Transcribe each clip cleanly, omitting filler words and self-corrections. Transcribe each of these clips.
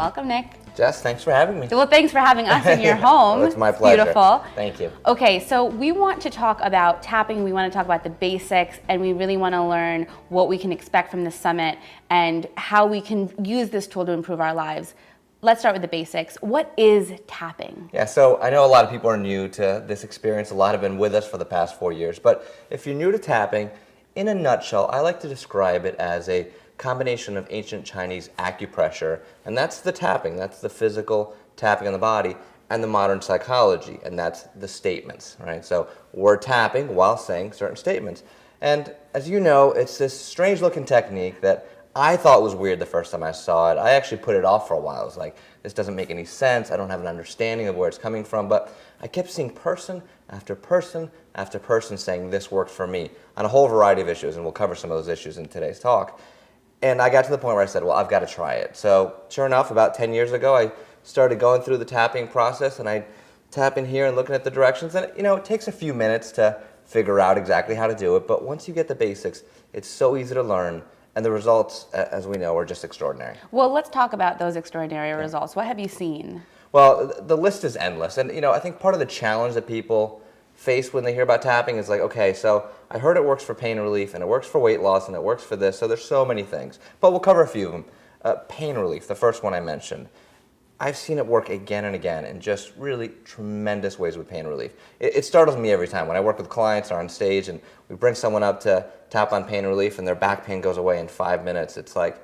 Welcome, Nick. Jess, thanks for having me. Well, thanks for having us in your home. It's my pleasure. Beautiful. Thank you. Okay, so we want to talk about tapping. We want to talk about the basics, and we really want to learn what we can expect from the summit and how we can use this tool to improve our lives. Let's start with the basics. What is tapping? Yeah, so I know a lot of people are new to this experience. A lot have been with us for the past 4 years. But if you're new to tapping, in a nutshell, I like to describe it as a combination of ancient Chinese acupressure, and that's the tapping, that's the physical tapping on the body, and the modern psychology, and that's the statements, right? So we're tapping while saying certain statements. And as you know, it's this strange looking technique that I thought was weird the first time I saw it. I actually put it off for a while. I was like, this doesn't make any sense. I don't have an understanding of where it's coming from. But I kept seeing person after person after person saying this worked for me on a whole variety of issues, and we'll cover some of those issues in today's talk. And I got to the point where I said, well, I've got to try it. So sure enough, about 10 years ago, I started going through the tapping process, and I tap in here and looking at the directions. And it takes a few minutes to figure out exactly how to do it. But once you get the basics, it's so easy to learn. And the results, as we know, are just extraordinary. Well, let's talk about those extraordinary results. What have you seen? Well, the list is endless. And, I think part of the challenge that people face when they hear about tapping is like, okay, so I heard it works for pain relief, and it works for weight loss, and it works for this. So there's so many things. But we'll cover a few of them. Pain relief, the first one I mentioned. I've seen it work again and again in just really tremendous ways with pain relief. It startles me every time when I work with clients or on stage and we bring someone up to tap on pain relief and their back pain goes away in 5 minutes. It's like,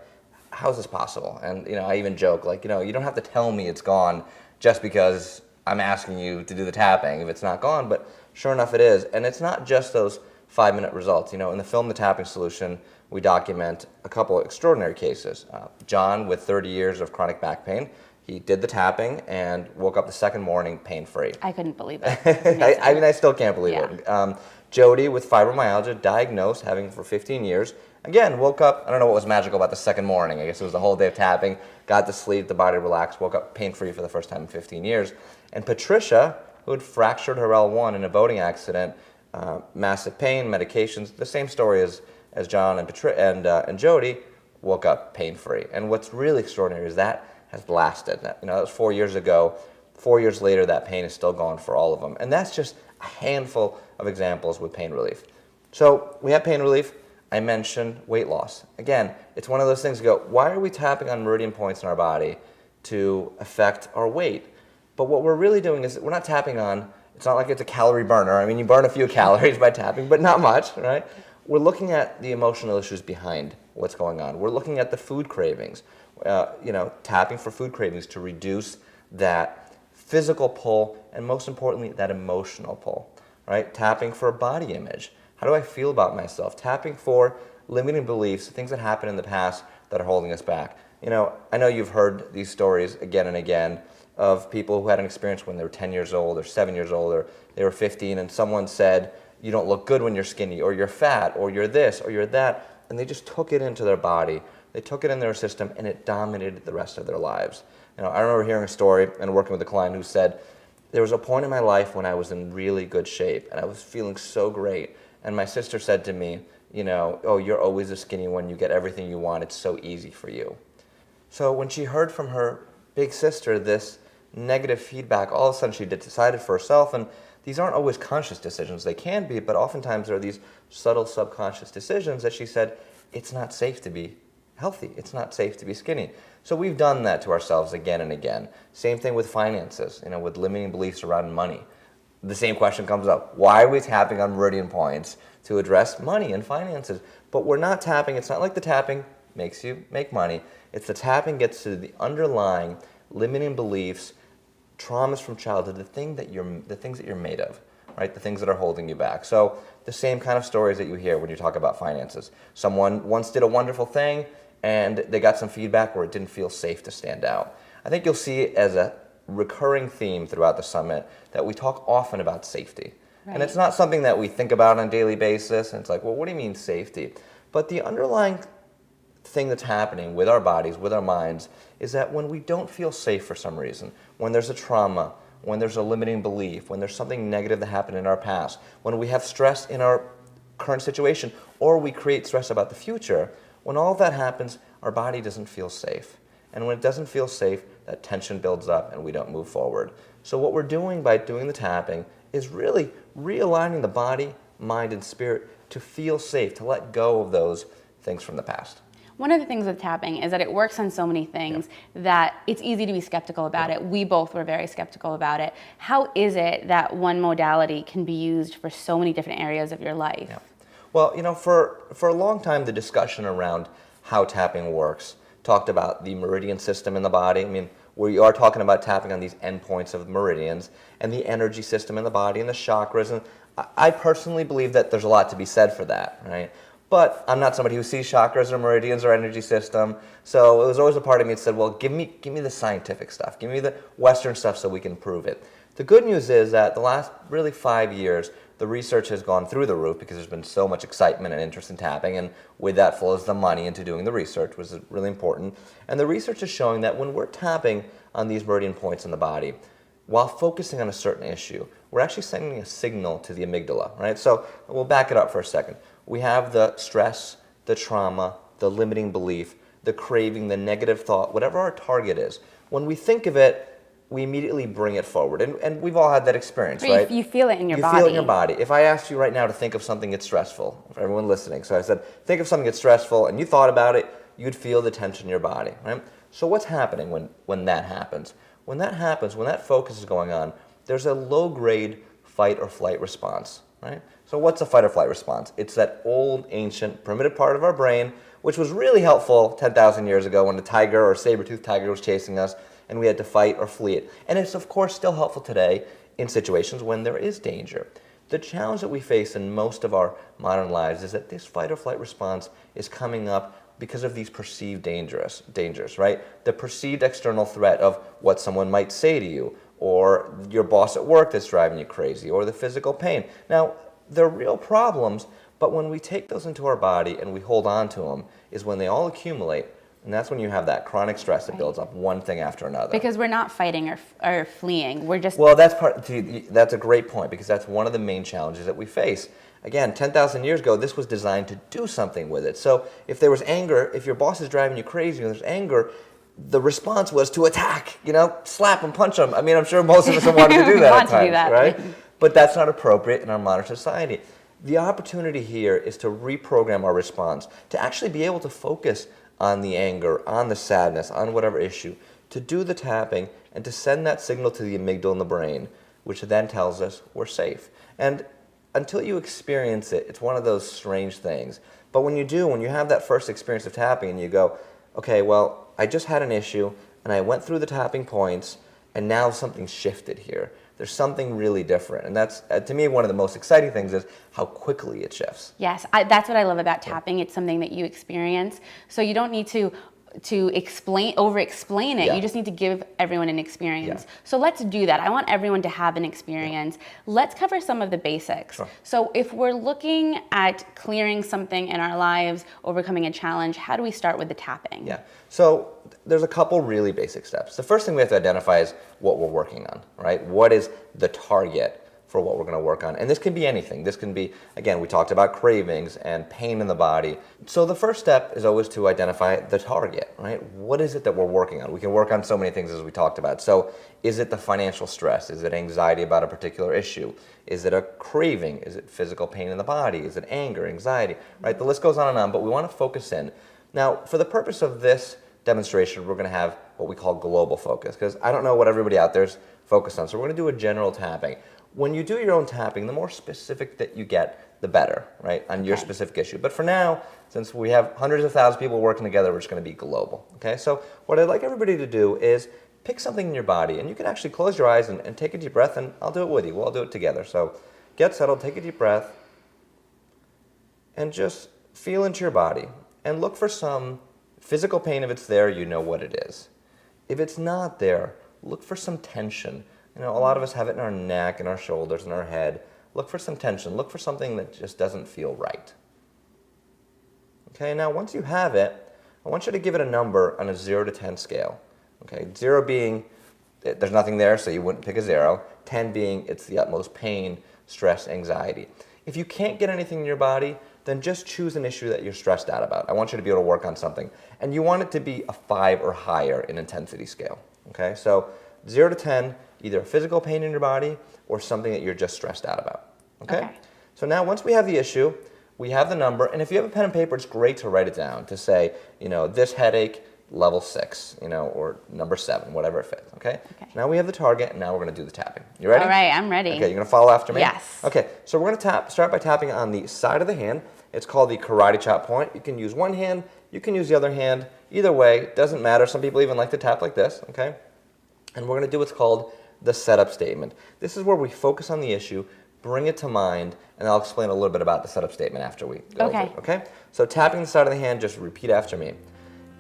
how is this possible? And I even joke, like, you don't have to tell me it's gone just because I'm asking you to do the tapping if it's not gone, but sure enough it is. And it's not just those 5-minute results. In the film The Tapping Solution, we document a couple of extraordinary cases. John, with 30 years of chronic back pain, he did the tapping and woke up the second morning pain-free. I couldn't believe it. I still can't believe it. Jody, with fibromyalgia, diagnosed, having for 15 years, again, woke up, I don't know what was magical about the second morning. I guess it was the whole day of tapping, got to sleep, the body relaxed, woke up pain-free for the first time in 15 years. And Patricia, who had fractured her L1 in a boating accident, massive pain, medications, the same story as John and Jody, woke up pain-free. And what's really extraordinary is that has lasted. That was 4 years ago. 4 years later, that pain is still gone for all of them. And that's just a handful of examples with pain relief. So we have pain relief. I mentioned weight loss. Again, it's one of those things you go, why are we tapping on meridian points in our body to affect our weight? But what we're really doing is we're not tapping on, it's not like it's a calorie burner. I mean, you burn a few calories by tapping, but not much, right? We're looking at the emotional issues behind what's going on. We're looking at the food cravings. Tapping for food cravings to reduce that physical pull and, most importantly, that emotional pull, right? Tapping for body image. How do I feel about myself? Tapping for limiting beliefs, things that happened in the past that are holding us back. I know you've heard these stories again and again of people who had an experience when they were 10 years old or 7 years old or they were 15 and someone said, you don't look good when you're skinny, or you're fat, or you're this, or you're that, and they just took it into their body. They took it in their system, and it dominated the rest of their lives. I remember hearing a story and working with a client who said, there was a point in my life when I was in really good shape, and I was feeling so great. And my sister said to me, oh, you're always a skinny one. You get everything you want. It's so easy for you. So when she heard from her big sister this negative feedback, all of a sudden she decided for herself, and these aren't always conscious decisions. They can be, but oftentimes there are these subtle subconscious decisions that she said, it's not safe to be healthy. It's not safe to be skinny. So we've done that to ourselves again and again. Same thing with finances, with limiting beliefs around money. The same question comes up. Why are we tapping on meridian points to address money and finances? But we're not tapping. It's not like the tapping makes you make money. It's the tapping gets to the underlying limiting beliefs, traumas from childhood, the things that you're made of, right? The things that are holding you back. So the same kind of stories that you hear when you talk about finances. Someone once did a wonderful thing and they got some feedback where it didn't feel safe to stand out. I think you'll see it as a recurring theme throughout the summit that we talk often about safety. Right. And it's not something that we think about on a daily basis. And it's like, well, what do you mean safety? But the underlying thing that's happening with our bodies, with our minds, is that when we don't feel safe for some reason, when there's a trauma, when there's a limiting belief, when there's something negative that happened in our past, when we have stress in our current situation, or we create stress about the future, when all of that happens, our body doesn't feel safe. And when it doesn't feel safe, that tension builds up and we don't move forward. So what we're doing by doing the tapping is really realigning the body, mind, and spirit to feel safe, to let go of those things from the past. One of the things with tapping is that it works on so many things that it's easy to be skeptical about it. We both were very skeptical about it. How is it that one modality can be used for so many different areas of your life? Yeah. Well, for a long time, the discussion around how tapping works talked about the meridian system in the body. I mean, we are talking about tapping on these endpoints of meridians and the energy system in the body and the chakras. And I personally believe that there's a lot to be said for that, right? But I'm not somebody who sees chakras or meridians or energy system. So it was always a part of me that said, well, give me the scientific stuff. Give me the Western stuff so we can prove it. The good news is that the last really 5 years, the research has gone through the roof because there's been so much excitement and interest in tapping, and with that flows the money into doing the research, which is really important. And the research is showing that when we're tapping on these meridian points in the body, while focusing on a certain issue, we're actually sending a signal to the amygdala, right? So we'll back it up for a second. We have the stress, the trauma, the limiting belief, the craving, the negative thought, whatever our target is. When we think of it, we immediately bring it forward. And we've all had that experience, right? You feel it in your body. You feel it in your body. If I asked you right now to think of something that's stressful, for everyone listening, so I said, think of something that's stressful, and you thought about it, you'd feel the tension in your body, right? So what's happening when that happens? When that happens, when that focus is going on, there's a low-grade fight or flight response, right? So what's a fight or flight response? It's that old, ancient, primitive part of our brain, which was really helpful 10,000 years ago when a tiger or a saber-toothed tiger was chasing us and we had to fight or flee it. And it's, of course, still helpful today in situations when there is danger. The challenge that we face in most of our modern lives is that this fight or flight response is coming up because of these perceived dangers, right? The perceived external threat of what someone might say to you, or your boss at work that's driving you crazy, or the physical pain. Now, they're real problems, but when we take those into our body and we hold on to them is when they all accumulate, and that's when you have that chronic stress that builds up one thing after another. Because we're not fighting or fleeing, we're just... Well, that's a great point, because that's one of the main challenges that we face. Again, 10,000 years ago, this was designed to do something with it. So if there was anger, if your boss is driving you crazy and there's anger, the response was to attack, slap them, punch them. I mean, I'm sure most of us have wanted to do that at times, right? But that's not appropriate in our modern society. The opportunity here is to reprogram our response, to actually be able to focus on the anger, on the sadness, on whatever issue, to do the tapping and to send that signal to the amygdala in the brain, which then tells us we're safe. And until you experience it, it's one of those strange things. But when you do, when you have that first experience of tapping and you go, okay, well, I just had an issue and I went through the tapping points and now something shifted here. There's something really different. And that's, to me, one of the most exciting things is how quickly it shifts. Yes, that's what I love about tapping. It's something that you experience. So you don't need to over-explain it. Yeah. You just need to give everyone an experience. Yeah. So let's do that. I want everyone to have an experience. Yeah. Let's cover some of the basics. Sure. So if we're looking at clearing something in our lives, overcoming a challenge, how do we start with the tapping? Yeah. So there's a couple really basic steps. The first thing we have to identify is what we're working on, right? What is the target for what we're going to work on? And this can be anything. This can be, again, we talked about cravings and pain in the body. So the first step is always to identify the target, right? What is it that we're working on? We can work on so many things as we talked about. So is it the financial stress? Is it anxiety about a particular issue? Is it a craving? Is it physical pain in the body? Is it anger, anxiety, right? The list goes on and on, but we want to focus in. Now, for the purpose of this demonstration, we're going to have what we call global focus, because I don't know what everybody out there is focused on. So we're going to do a general tapping. When you do your own tapping, the more specific that you get, the better, right, on your specific issue. But for now, since we have hundreds of thousands of people working together, we're just going to be global, okay? So what I'd like everybody to do is pick something in your body, and you can actually close your eyes and take a deep breath, and I'll do it with you. We'll all do it together. So get settled, take a deep breath, and just feel into your body, and look for some physical pain. If it's there, you know what it is. If it's not there, look for some tension. A lot of us have it in our neck, in our shoulders, in our head. Look for some tension. Look for something that just doesn't feel right. Okay, now once you have it, I want you to give it a number on a 0 to 10 scale. Okay, 0 being there's nothing there, so you wouldn't pick a 0. 10 being it's the utmost pain, stress, anxiety. If you can't get anything in your body, then just choose an issue that you're stressed out about. I want you to be able to work on something. And you want it to be a 5 or higher in intensity scale. Okay, so 0 to 10, either a physical pain in your body or something that you're just stressed out about. Okay? So now once we have the issue, we have the number, and if you have a pen and paper, it's great to write it down to say, this headache, level 6, or number 7, whatever it fits, okay? So now we have the target, and now we're going to do the tapping. You ready? All right, I'm ready. Okay, you're going to follow after me? Yes. Okay, so we're going to start by tapping on the side of the hand. It's called the karate chop point. You can use one hand, you can use the other hand. Either way, doesn't matter. Some people even like to tap like this, okay? And we're going to do what's called the setup statement. This is where we focus on the issue, bring it to mind, and I'll explain a little bit about the setup statement after we go over it, okay? So tapping the side of the hand, just repeat after me.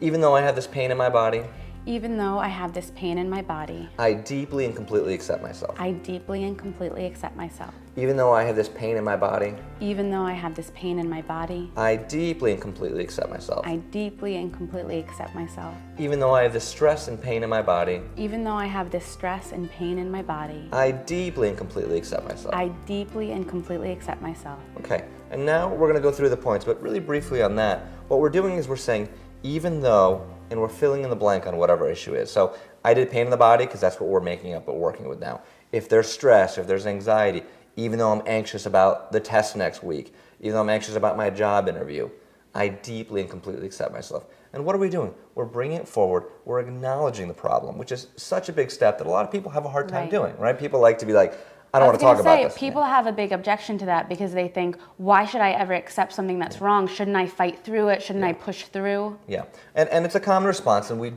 Even though I have this pain in my body, even though I have this pain in my body, I deeply and completely accept myself. I deeply and completely accept myself. Even though I have this pain in my body, even though I have this pain in my body, I deeply and completely accept myself. I deeply and completely accept myself. Even though I have this stress and pain in my body, even though I have this stress and pain in my body, I deeply and completely accept myself. I deeply and completely accept myself. Okay, and now we're going to go through the points, but really briefly on that, what we're doing is we're saying, even though, and we're filling in the blank on whatever issue is. So I did pain in the body because that's what we're making up but working with now. If there's stress, if there's anxiety, even though I'm anxious about the test next week, even though I'm anxious about my job interview, I deeply and completely accept myself. And what are we doing? We're bringing it forward. We're acknowledging the problem, which is such a big step that a lot of people have a hard time doing, right? People like to be like, I don't want to talk about this. People have a big objection to that because they think, why should I ever accept something that's wrong? Shouldn't I fight through it? Shouldn't I push through? Yeah, and it's a common response, and we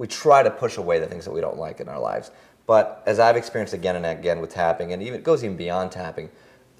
try to push away the things that we don't like in our lives. But as I've experienced again and again with tapping, and it goes even beyond tapping,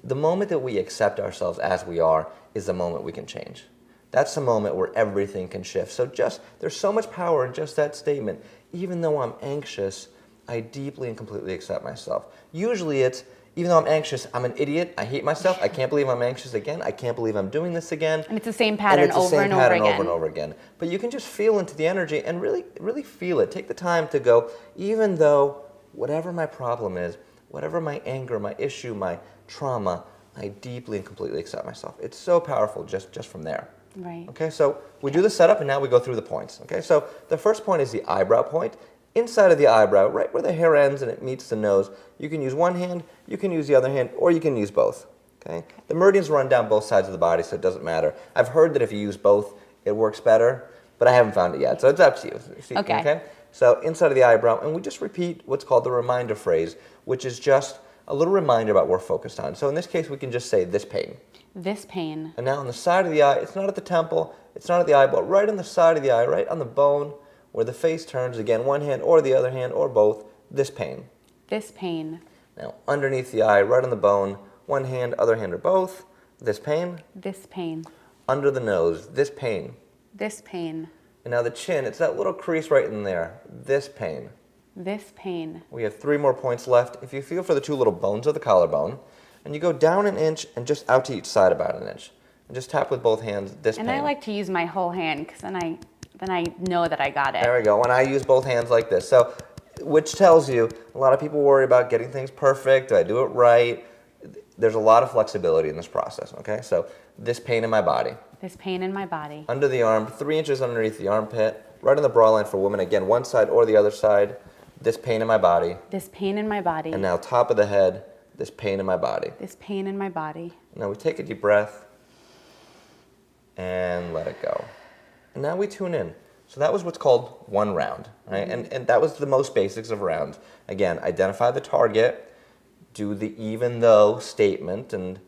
the moment that we accept ourselves as we are is the moment we can change. That's the moment where everything can shift. So there's so much power in just that statement. Even though I'm anxious, I deeply and completely accept myself. Usually it's, even though I'm anxious, I'm an idiot, I hate myself, I can't believe I'm anxious again, I can't believe I'm doing this again. And it's the same pattern over and over again. But you can just feel into the energy and really, really feel it. Take the time to go, even though whatever my problem is, whatever my anger, my issue, my trauma, I deeply and completely accept myself. It's so powerful just from there. Right. Okay, so we do the setup and now we go through the points. Okay, so the first point is the eyebrow point. Inside of the eyebrow, right where the hair ends and it meets the nose, you can use one hand, you can use the other hand, or you can use both. Okay? The meridians run down both sides of the body, so it doesn't matter. I've heard that if you use both, it works better, but I haven't found it yet, so it's up to you. Okay? So inside of the eyebrow, and we just repeat what's called the reminder phrase, which is just a little reminder about what we're focused on. So in this case, we can just say this pain. This pain. And now on the side of the eye, it's not at the temple, it's not at the eyeball, right on the side of the eye, right on the bone, where the face turns, again, one hand or the other hand or both, this pain. This pain. Now, underneath the eye, right on the bone, one hand, other hand or both, this pain. This pain. Under the nose, this pain. This pain. And now the chin, it's that little crease right in there, this pain. This pain. We have 3 more points left. If you feel for the 2 little bones of the collarbone, and you go down an inch and just out to each side about an inch. And just tap with both hands, this pain. And I like to use my whole hand, because then I know that I got it. There we go. And I use both hands like this. So, which tells you, a lot of people worry about getting things perfect. Do I do it right? There's a lot of flexibility in this process, okay? So, this pain in my body. This pain in my body. Under the arm, 3 inches underneath the armpit. Right on the bra line for women. Again, one side or the other side. This pain in my body. This pain in my body. And now top of the head, this pain in my body. This pain in my body. Now we take a deep breath and let it go. And now we tune in. So that was what's called one round, right? And that was the most basics of rounds. Again, identify the target, do the even though statement, and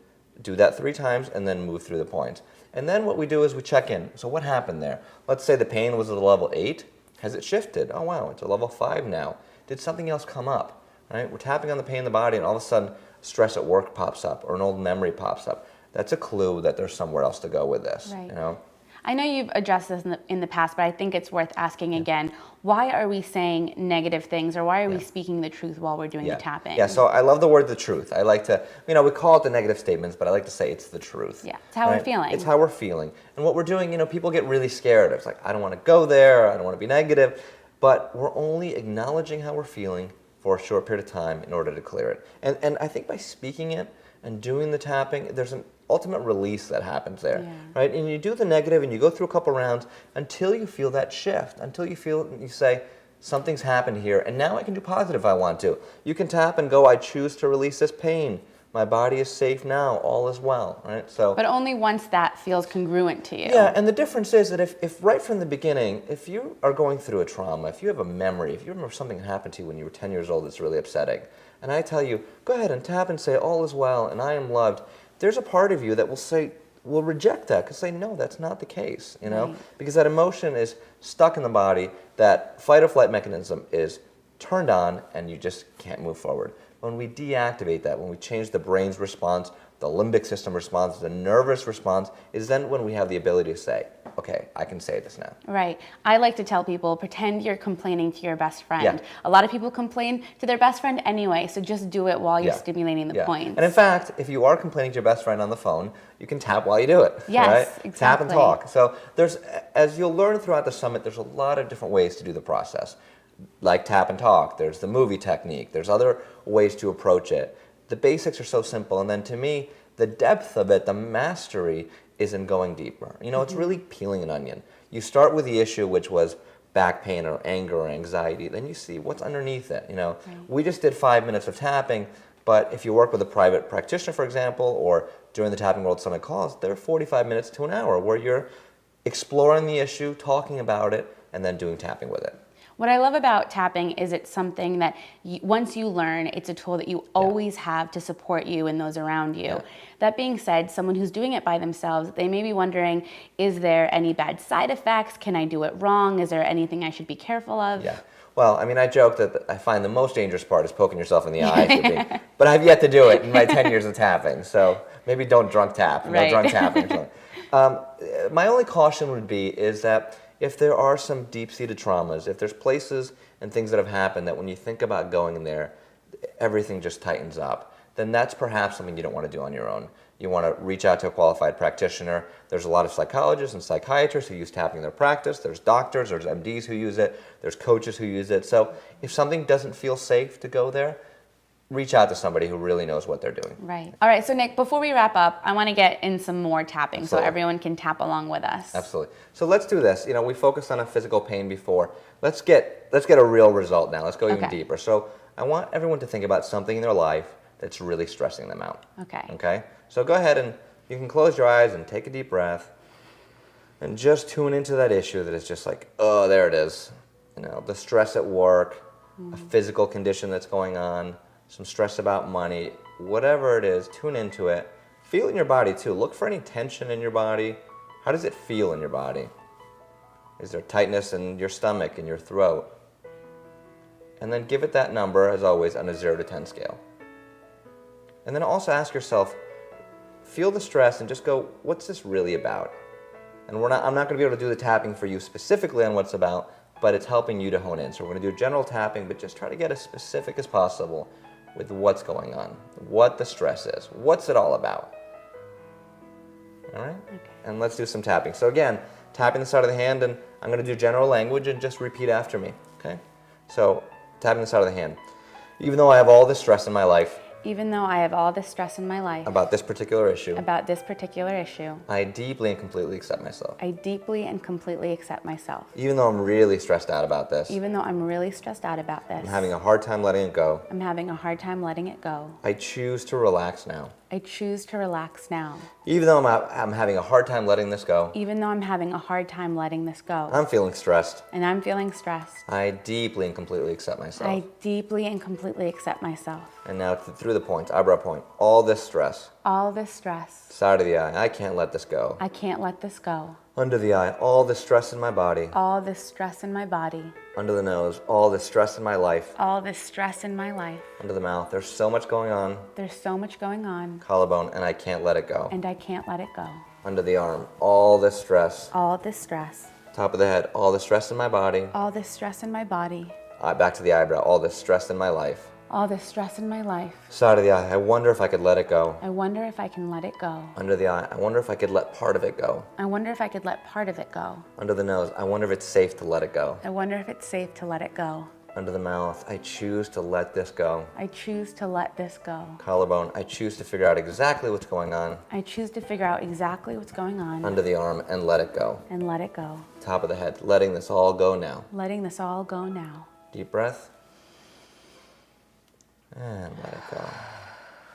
do that 3 times, and then move through the points. And then what we do is we check in. So what happened there? Let's say the pain was at a level 8. Has it shifted? Oh wow, it's a level 5 now. Did something else come up? Right? We're tapping on the pain in the body, and all of a sudden, stress at work pops up, or an old memory pops up. That's a clue that there's somewhere else to go with this. Right. You know? I know you've addressed this in the past, but I think it's worth asking again. Why are we saying negative things, or why are we speaking the truth while we're doing the tapping? Yeah, so I love the word the truth. I like to, we call it the negative statements, but I like to say it's the truth. Yeah, it's how we're feeling. It's how we're feeling. And what we're doing, people get really scared. It's like, I don't want to go there, I don't want to be negative, but we're only acknowledging how we're feeling for a short period of time in order to clear it. And I think by speaking it and doing the tapping, there's an ultimate release that happens there, right? And you do the negative and you go through a couple rounds until you feel that shift, until you feel, you say, something's happened here, and now I can do positive if I want to. You can tap and go, I choose to release this pain. My body is safe now, all is well, right? So, But only once that feels congruent to you. yeah, and the difference is that if right from the beginning, if you are going through a trauma, if you have a memory, if you remember something that happened to you when you were 10 years old that's really upsetting, and I tell you, go ahead and tap and say, all is well, and I am loved, there's a part of you that will reject that, because say, no, that's not the case, you know? Right. Because that emotion is stuck in the body, that fight or flight mechanism is turned on, and you just can't move forward. When we deactivate that, when we change the brain's response, the limbic system response, the nervous response, is then when we have the ability to say, okay, I can say this now. Right. I like to tell people, pretend you're complaining to your best friend. Yeah. A lot of people complain to their best friend anyway, so just do it while you're stimulating the points. And in fact, if you are complaining to your best friend on the phone, you can tap while you do it. Yes, right? exactly. Tap and talk. So as you'll learn throughout the summit, there's a lot of different ways to do the process. Like tap and talk, there's the movie technique, there's other ways to approach it. The basics are so simple, and then to me, the depth of it, the mastery, is in going deeper. You know, it's really peeling an onion. You start with the issue, which was back pain or anger or anxiety, then you see what's underneath it. You know, we just did 5 minutes of tapping, but if you work with a private practitioner, for example, or during the Tapping World Summit calls, there are 45 minutes to an hour where you're exploring the issue, talking about it, and then doing tapping with it. What I love about tapping is it's something that once you learn, it's a tool that you always have to support you and those around you. That being said, someone who's doing it by themselves, they may be wondering, is there any bad side effects? Can I do it wrong? Is there anything I should be careful of? Yeah. Well, I mean, I joke that I find the most dangerous part is poking yourself in the eye. But I've yet to do it in my 10 years of tapping. So maybe don't drunk tap. No drunk tapping or something. My only caution would be is that if there are some deep-seated traumas, if there's places and things that have happened that when you think about going in there, everything just tightens up, then that's perhaps something you don't want to do on your own. You want to reach out to a qualified practitioner. There's a lot of psychologists and psychiatrists who use tapping in their practice. There's doctors, there's MDs who use it, there's coaches who use it. So if something doesn't feel safe to go there, reach out to somebody who really knows what they're doing. Right. All right, so Nick, before we wrap up, I want to get in some more tapping so everyone can tap along with us. Absolutely. So let's do this. You know, we focused on a physical pain before. Let's get a real result now. Let's go even deeper. So I want everyone to think about something in their life that's really stressing them out. Okay? So go ahead and you can close your eyes and take a deep breath and just tune into that issue that is just like, oh, there it is. You know, the stress at work, a physical condition that's going on, some stress about money, whatever it is, tune into it. Feel it in your body too. Look for any tension in your body. How does it feel in your body? Is there tightness in your stomach, in your throat? And then give it that number, as always, on a 0 to 10 scale. And then also ask yourself, feel the stress and just go, what's this really about? And I'm not going to be able to do the tapping for you specifically on what it's about, but it's helping you to hone in. So we're going to do general tapping, but just try to get as specific as possible with what's going on, what the stress is, what's it all about. All right? Okay. And let's do some tapping. So again, tapping the side of the hand, and I'm going to do general language and just repeat after me, okay? So tapping the side of the hand. Even though I have all this stress in my life, even though I have all this stress in my life about this particular issue, I deeply and completely accept myself. I deeply and completely accept myself. Even though I'm really stressed out about this, I'm having a hard time letting it go, I choose to relax now. Even though I'm having a hard time letting this go, I'm feeling stressed, I deeply and completely accept myself. And now through the points, eyebrow point, all this stress, side of the eye, I can't let this go. Under the eye, all the stress in my body. Under the nose, all the stress in my life. Under the mouth, there's so much going on. Collarbone, and I can't let it go. Under the arm, all this stress. Top of the head, all the stress in my body. Back to the eyebrow, all the stress in my life. Side of the eye, I wonder if I could let it go. Under the eye, I wonder if I could let part of it go. Under the nose, I wonder if it's safe to let it go. Under the mouth, I choose to let this go. Collarbone, I choose to figure out exactly what's going on. Under the arm, and let it go. Top of the head, letting this all go now. Deep breath. And let it go.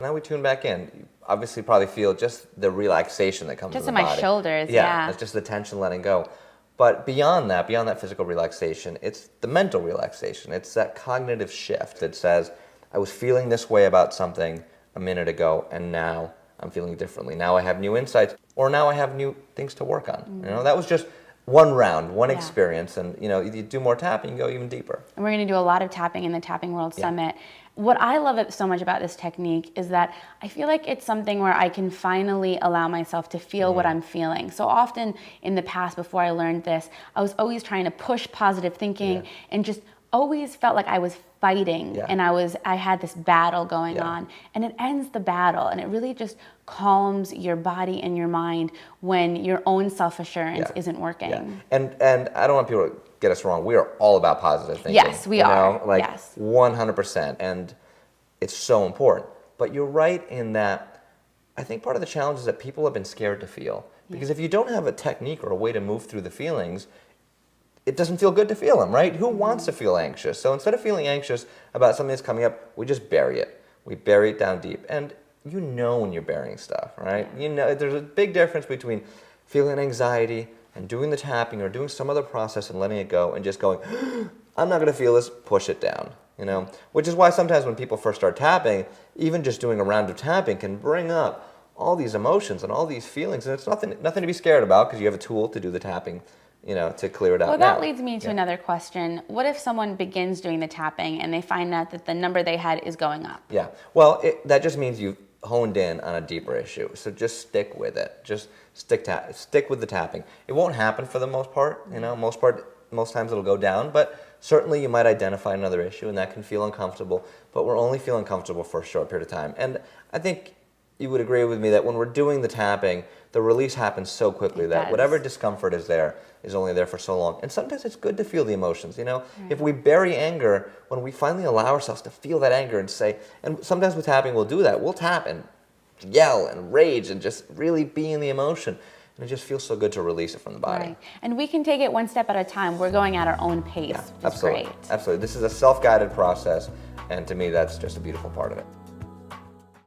Now we tune back in. You obviously probably feel just the relaxation that comes Just in in the my body. shoulders, Yeah, yeah. it's just the tension letting go. But beyond that physical relaxation, it's the mental relaxation. It's that cognitive shift that says, I was feeling this way about something a minute ago, and now I'm feeling differently. Now I have new insights, or now I have new things to work on. You know, that was just one round, one experience, and you do more tapping, you go even deeper. And we're going to do a lot of tapping in the Tapping World Summit. What I love so much about this technique is that I feel like it's something where I can finally allow myself to feel what I'm feeling. So often in the past, before I learned this, I was always trying to push positive thinking and just always felt like I was fighting and I had this battle going on, and it ends the battle, and it really just calms your body and your mind when your own self-assurance isn't working. And I don't want people to get us wrong. We are all about positive thinking. Yes, we are. Like yes. 100%. And it's so important. But you're right in that I think part of the challenge is that people have been scared to feel. Because if you don't have a technique or a way to move through the feelings, it doesn't feel good to feel them, right? Who wants to feel anxious? So instead of feeling anxious about something that's coming up, we just bury it. We bury it down deep. And you know when you're burying stuff, right? You know, there's a big difference between feeling anxiety and doing the tapping or doing some other process and letting it go and just going, I'm not going to feel this, push it down, Which is why sometimes when people first start tapping, even just doing a round of tapping can bring up all these emotions and all these feelings, and it's nothing to be scared about because you have a tool to do the tapping, to clear it out. Well, that leads me to another question. What if someone begins doing the tapping and they find out that the number they had is going up? Yeah, well, that just means you've honed in on a deeper issue. So just stick with it. Just stick with the tapping. It won't happen for the most part. Most times it'll go down, but certainly you might identify another issue and that can feel uncomfortable, but we're only feeling comfortable for a short period of time. And I think you would agree with me that when we're doing the tapping, the release happens so quickly that whatever discomfort is there is only there for so long. And sometimes it's good to feel the emotions, If we bury anger, when we finally allow ourselves to feel that anger and say, and sometimes with tapping we'll do that, we'll tap and yell and rage and just really be in the emotion. And it just feels so good to release it from the body. Right. And we can take it one step at a time. We're going at our own pace, which is Absolutely. great. Absolutely. This is a self-guided process, and to me that's just a beautiful part of it.